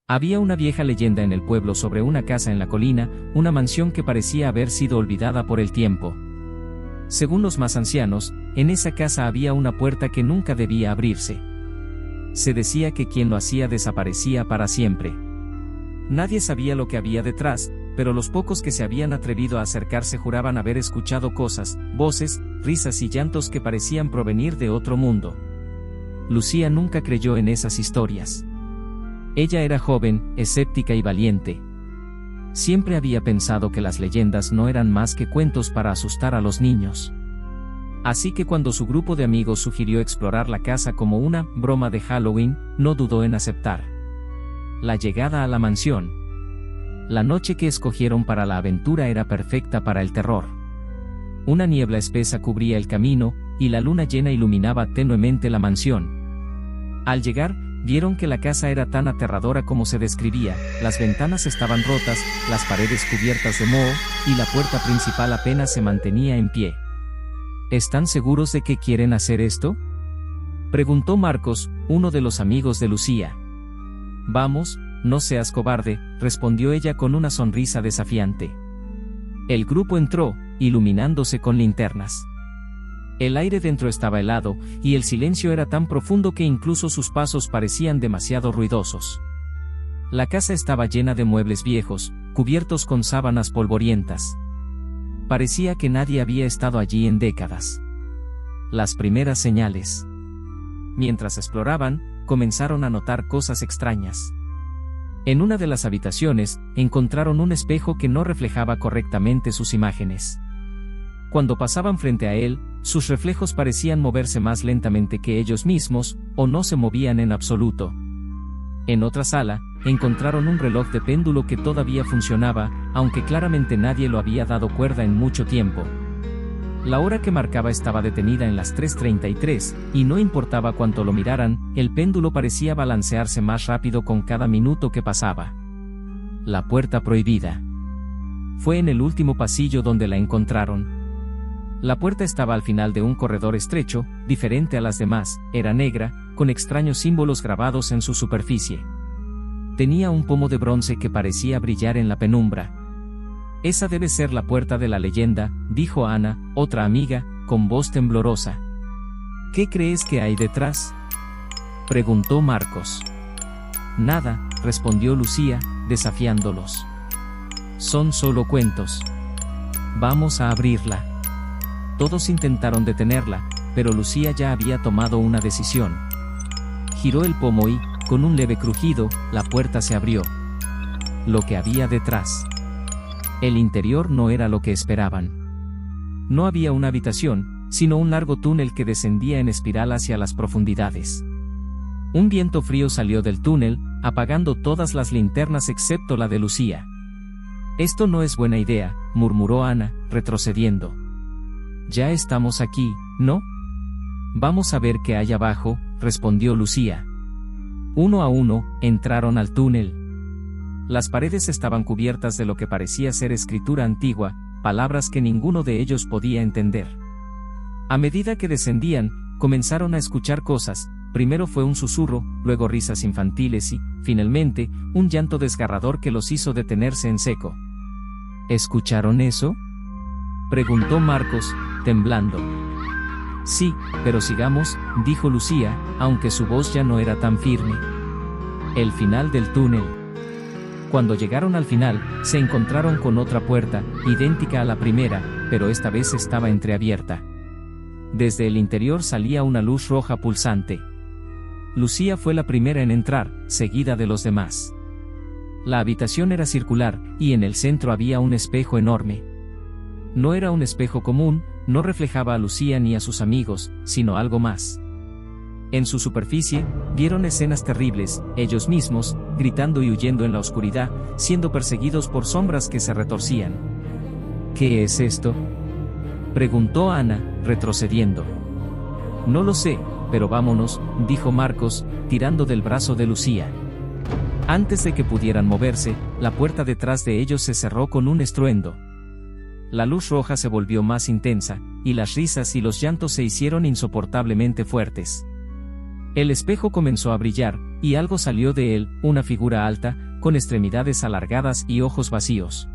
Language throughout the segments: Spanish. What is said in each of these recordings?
Había una vieja leyenda en el pueblo sobre una casa en la colina, una mansión que parecía haber sido olvidada por el tiempo. Según los más ancianos, en esa casa había una puerta que nunca debía abrirse. Se decía que quien lo hacía desaparecía para siempre. Nadie sabía lo que había detrás, pero los pocos que se habían atrevido a acercarse juraban haber escuchado cosas, voces, risas y llantos que parecían provenir de otro mundo. Lucía nunca creyó en esas historias. Ella era joven, escéptica y valiente. Siempre había pensado que las leyendas no eran más que cuentos para asustar a los niños. Así que cuando su grupo de amigos sugirió explorar la casa como una broma de Halloween, no dudó en aceptar. La llegada a la mansión. La noche que escogieron para la aventura era perfecta para el terror. Una niebla espesa cubría el camino, y la luna llena iluminaba tenuemente la mansión. Al llegar, vieron que la casa era tan aterradora como se describía, las ventanas estaban rotas, las paredes cubiertas de moho, y la puerta principal apenas se mantenía en pie. ¿Están seguros de que quieren hacer esto?, preguntó Marcos, uno de los amigos de Lucía. Vamos, no seas cobarde, respondió ella con una sonrisa desafiante. El grupo entró, iluminándose con linternas. El aire dentro estaba helado, y el silencio era tan profundo que incluso sus pasos parecían demasiado ruidosos. La casa estaba llena de muebles viejos, cubiertos con sábanas polvorientas. Parecía que nadie había estado allí en décadas. Las primeras señales. Mientras exploraban, comenzaron a notar cosas extrañas. En una de las habitaciones, encontraron un espejo que no reflejaba correctamente sus imágenes. Cuando pasaban frente a él, sus reflejos parecían moverse más lentamente que ellos mismos, o no se movían en absoluto. En otra sala, encontraron un reloj de péndulo que todavía funcionaba, aunque claramente nadie lo había dado cuerda en mucho tiempo. La hora que marcaba estaba detenida en las 3:33, y no importaba cuánto lo miraran, el péndulo parecía balancearse más rápido con cada minuto que pasaba. La puerta prohibida. Fue en el último pasillo donde la encontraron. La puerta estaba al final de un corredor estrecho, diferente a las demás, era negra, con extraños símbolos grabados en su superficie. Tenía un pomo de bronce que parecía brillar en la penumbra. Esa debe ser la puerta de la leyenda, dijo Ana, otra amiga, con voz temblorosa. ¿Qué crees que hay detrás?, preguntó Marcos. Nada, respondió Lucía, desafiándolos. Son solo cuentos. Vamos a abrirla. Todos intentaron detenerla, pero Lucía ya había tomado una decisión. Giró el pomo y, con un leve crujido, la puerta se abrió. Lo que había detrás. El interior no era lo que esperaban. No había una habitación, sino un largo túnel que descendía en espiral hacia las profundidades. Un viento frío salió del túnel, apagando todas las linternas excepto la de Lucía. Esto no es buena idea, murmuró Ana, retrocediendo. Ya estamos aquí, ¿no? Vamos a ver qué hay abajo, respondió Lucía. Uno a uno, entraron al túnel. Las paredes estaban cubiertas de lo que parecía ser escritura antigua, palabras que ninguno de ellos podía entender. A medida que descendían, comenzaron a escuchar cosas, primero fue un susurro, luego risas infantiles y, finalmente, un llanto desgarrador que los hizo detenerse en seco. ¿Escucharon eso?, preguntó Marcos, temblando. Sí, pero sigamos, dijo Lucía, aunque su voz ya no era tan firme. El final del túnel. Cuando llegaron al final, se encontraron con otra puerta, idéntica a la primera, pero esta vez estaba entreabierta. Desde el interior salía una luz roja pulsante. Lucía fue la primera en entrar, seguida de los demás. La habitación era circular, y en el centro había un espejo enorme. No era un espejo común, no reflejaba a Lucía ni a sus amigos, sino algo más. En su superficie, vieron escenas terribles, ellos mismos, gritando y huyendo en la oscuridad, siendo perseguidos por sombras que se retorcían. ¿Qué es esto?, preguntó Ana, retrocediendo. No lo sé, pero vámonos, dijo Marcos, tirando del brazo de Lucía. Antes de que pudieran moverse, la puerta detrás de ellos se cerró con un estruendo. La luz roja se volvió más intensa, y las risas y los llantos se hicieron insoportablemente fuertes. El espejo comenzó a brillar, y algo salió de él, una figura alta, con extremidades alargadas y ojos vacíos.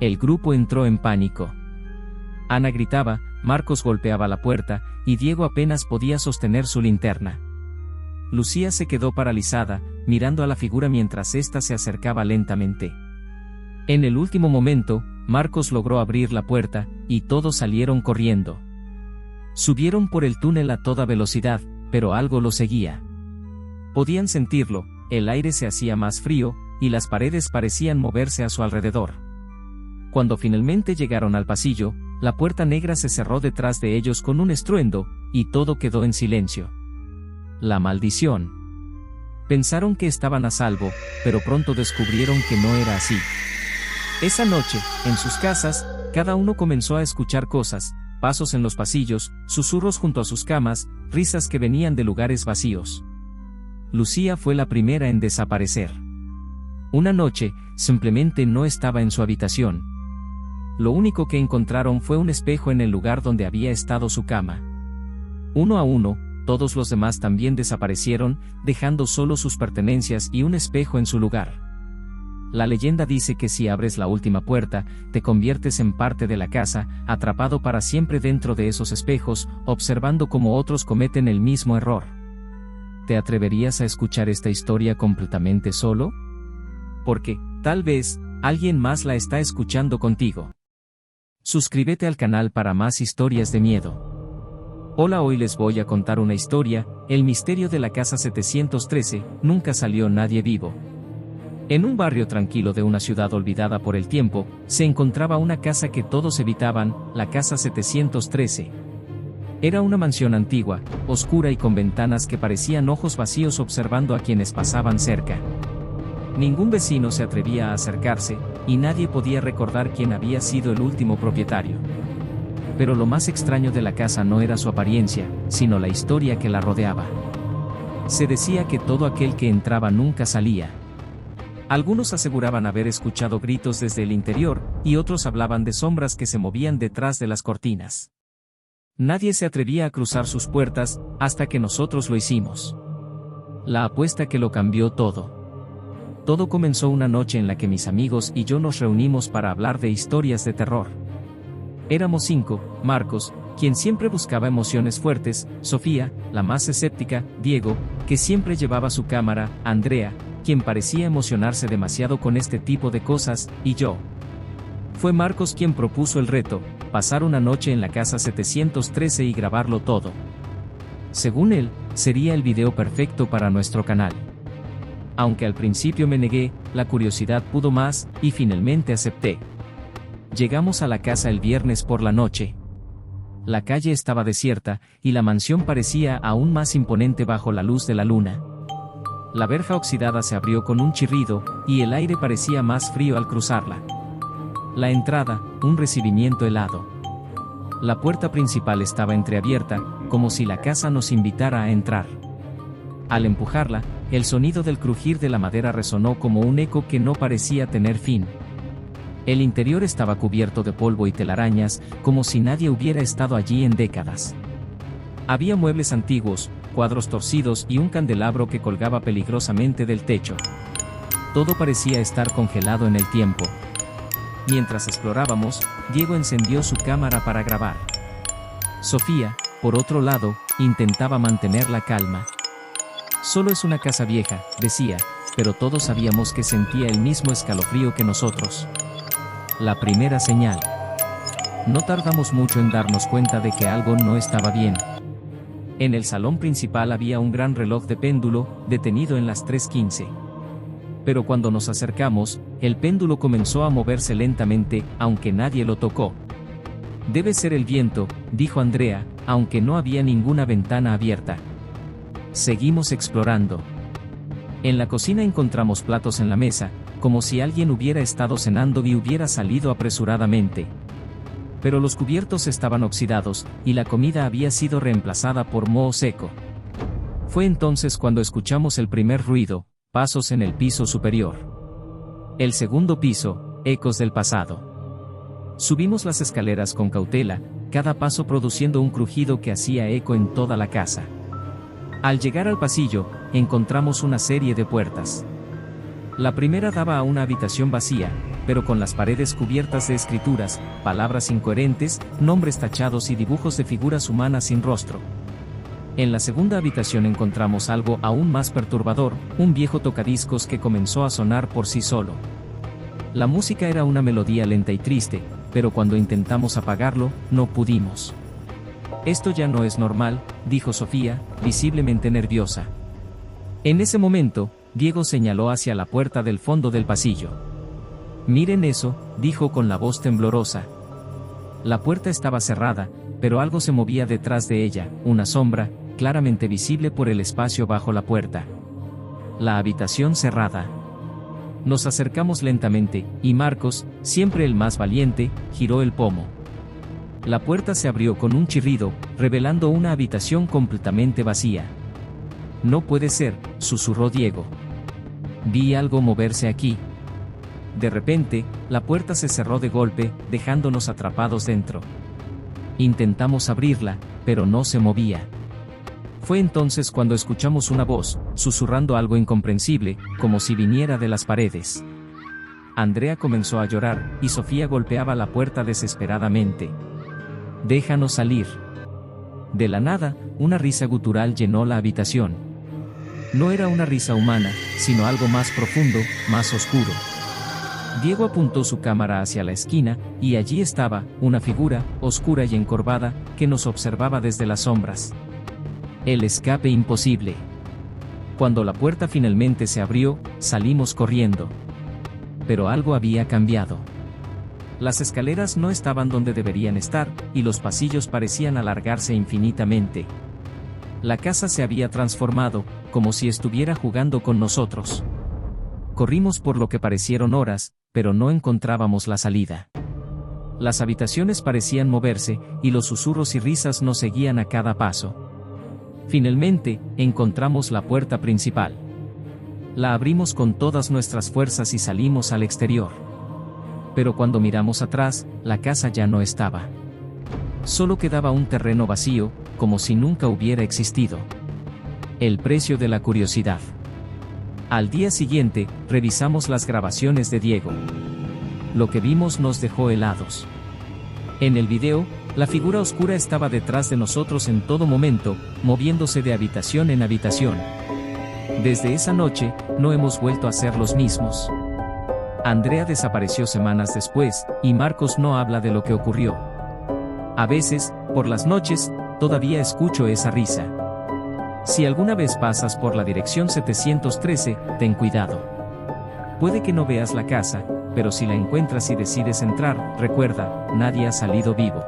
El grupo entró en pánico. Ana gritaba, Marcos golpeaba la puerta, y Diego apenas podía sostener su linterna. Lucía se quedó paralizada, mirando a la figura mientras ésta se acercaba lentamente. En el último momento, Marcos logró abrir la puerta, y todos salieron corriendo. Subieron por el túnel a toda velocidad, pero algo lo seguía. Podían sentirlo, el aire se hacía más frío, y las paredes parecían moverse a su alrededor. Cuando finalmente llegaron al pasillo, la puerta negra se cerró detrás de ellos con un estruendo, y todo quedó en silencio. La maldición. Pensaron que estaban a salvo, pero pronto descubrieron que no era así. Esa noche, en sus casas, cada uno comenzó a escuchar cosas, pasos en los pasillos, susurros junto a sus camas, risas que venían de lugares vacíos. Lucía fue la primera en desaparecer. Una noche, simplemente no estaba en su habitación. Lo único que encontraron fue un espejo en el lugar donde había estado su cama. Uno a uno, todos los demás también desaparecieron, dejando solo sus pertenencias y un espejo en su lugar. La leyenda dice que si abres la última puerta, te conviertes en parte de la casa, atrapado para siempre dentro de esos espejos, observando cómo otros cometen el mismo error. ¿Te atreverías a escuchar esta historia completamente solo? Porque, tal vez, alguien más la está escuchando contigo. Suscríbete al canal para más historias de miedo. Hola, hoy les voy a contar una historia, el misterio de la casa 713, nunca salió nadie vivo. En un barrio tranquilo de una ciudad olvidada por el tiempo, se encontraba una casa que todos evitaban, la casa 713. Era una mansión antigua, oscura y con ventanas que parecían ojos vacíos observando a quienes pasaban cerca. Ningún vecino se atrevía a acercarse, y nadie podía recordar quién había sido el último propietario. Pero lo más extraño de la casa no era su apariencia, sino la historia que la rodeaba. Se decía que todo aquel que entraba nunca salía. Algunos aseguraban haber escuchado gritos desde el interior, y otros hablaban de sombras que se movían detrás de las cortinas. Nadie se atrevía a cruzar sus puertas, hasta que nosotros lo hicimos. La apuesta que lo cambió todo. Todo comenzó una noche en la que mis amigos y yo nos reunimos para hablar de historias de terror. Éramos 5, Marcos, quien siempre buscaba emociones fuertes, Sofía, la más escéptica, Diego, que siempre llevaba su cámara, Andrea, quien parecía emocionarse demasiado con este tipo de cosas, y yo. Fue Marcos quien propuso el reto, pasar una noche en la casa 713 y grabarlo todo. Según él, sería el video perfecto para nuestro canal. Aunque al principio me negué, la curiosidad pudo más, y finalmente acepté. Llegamos a la casa el viernes por la noche. La calle estaba desierta, y la mansión parecía aún más imponente bajo la luz de la luna. La verja oxidada se abrió con un chirrido, y el aire parecía más frío al cruzarla. La entrada, un recibimiento helado. La puerta principal estaba entreabierta, como si la casa nos invitara a entrar. Al empujarla, el sonido del crujir de la madera resonó como un eco que no parecía tener fin. El interior estaba cubierto de polvo y telarañas, como si nadie hubiera estado allí en décadas. Había muebles antiguos, cuadros torcidos y un candelabro que colgaba peligrosamente del techo. Todo parecía estar congelado en el tiempo. Mientras explorábamos, Diego encendió su cámara para grabar. Sofía, por otro lado, intentaba mantener la calma. Solo es una casa vieja, decía, pero todos sabíamos que sentía el mismo escalofrío que nosotros. La primera señal. No tardamos mucho en darnos cuenta de que algo no estaba bien. En el salón principal había un gran reloj de péndulo, detenido en las 3:15. Pero cuando nos acercamos, el péndulo comenzó a moverse lentamente, aunque nadie lo tocó. Debe ser el viento, dijo Andrea, aunque no había ninguna ventana abierta. Seguimos explorando. En la cocina encontramos platos en la mesa, como si alguien hubiera estado cenando y hubiera salido apresuradamente. Pero los cubiertos estaban oxidados, y la comida había sido reemplazada por moho seco. Fue entonces cuando escuchamos el primer ruido, pasos en el piso superior. El segundo piso, ecos del pasado. Subimos las escaleras con cautela, cada paso produciendo un crujido que hacía eco en toda la casa. Al llegar al pasillo, encontramos una serie de puertas. La primera daba a una habitación vacía, pero con las paredes cubiertas de escrituras, palabras incoherentes, nombres tachados y dibujos de figuras humanas sin rostro. En la segunda habitación encontramos algo aún más perturbador, un viejo tocadiscos que comenzó a sonar por sí solo. La música era una melodía lenta y triste, pero cuando intentamos apagarlo, no pudimos. «Esto ya no es normal», dijo Sofía, visiblemente nerviosa. En ese momento, Diego señaló hacia la puerta del fondo del pasillo. «Miren eso», dijo con la voz temblorosa. La puerta estaba cerrada, pero algo se movía detrás de ella, una sombra, claramente visible por el espacio bajo la puerta. La habitación cerrada. Nos acercamos lentamente, y Marcos, siempre el más valiente, giró el pomo. La puerta se abrió con un chirrido, revelando una habitación completamente vacía. «No puede ser», susurró Diego. «Vi algo moverse aquí». De repente, la puerta se cerró de golpe, dejándonos atrapados dentro. Intentamos abrirla, pero no se movía. Fue entonces cuando escuchamos una voz, susurrando algo incomprensible, como si viniera de las paredes. Andrea comenzó a llorar, y Sofía golpeaba la puerta desesperadamente. «Déjanos salir». De la nada, una risa gutural llenó la habitación. No era una risa humana, sino algo más profundo, más oscuro. Diego apuntó su cámara hacia la esquina, y allí estaba, una figura, oscura y encorvada, que nos observaba desde las sombras. El escape imposible. Cuando la puerta finalmente se abrió, salimos corriendo. Pero algo había cambiado. Las escaleras no estaban donde deberían estar, y los pasillos parecían alargarse infinitamente. La casa se había transformado, como si estuviera jugando con nosotros. Corrimos por lo que parecieron horas, pero no encontrábamos la salida. Las habitaciones parecían moverse, y los susurros y risas nos seguían a cada paso. Finalmente, encontramos la puerta principal. La abrimos con todas nuestras fuerzas y salimos al exterior. Pero cuando miramos atrás, la casa ya no estaba. Solo quedaba un terreno vacío, como si nunca hubiera existido. El precio de la curiosidad. Al día siguiente, revisamos las grabaciones de Diego. Lo que vimos nos dejó helados. En el video, la figura oscura estaba detrás de nosotros en todo momento, moviéndose de habitación en habitación. Desde esa noche, no hemos vuelto a ser los mismos. Andrea desapareció semanas después, y Marcos no habla de lo que ocurrió. A veces, por las noches, todavía escucho esa risa. Si alguna vez pasas por la dirección 713, ten cuidado. Puede que no veas la casa, pero si la encuentras y decides entrar, recuerda, nadie ha salido vivo.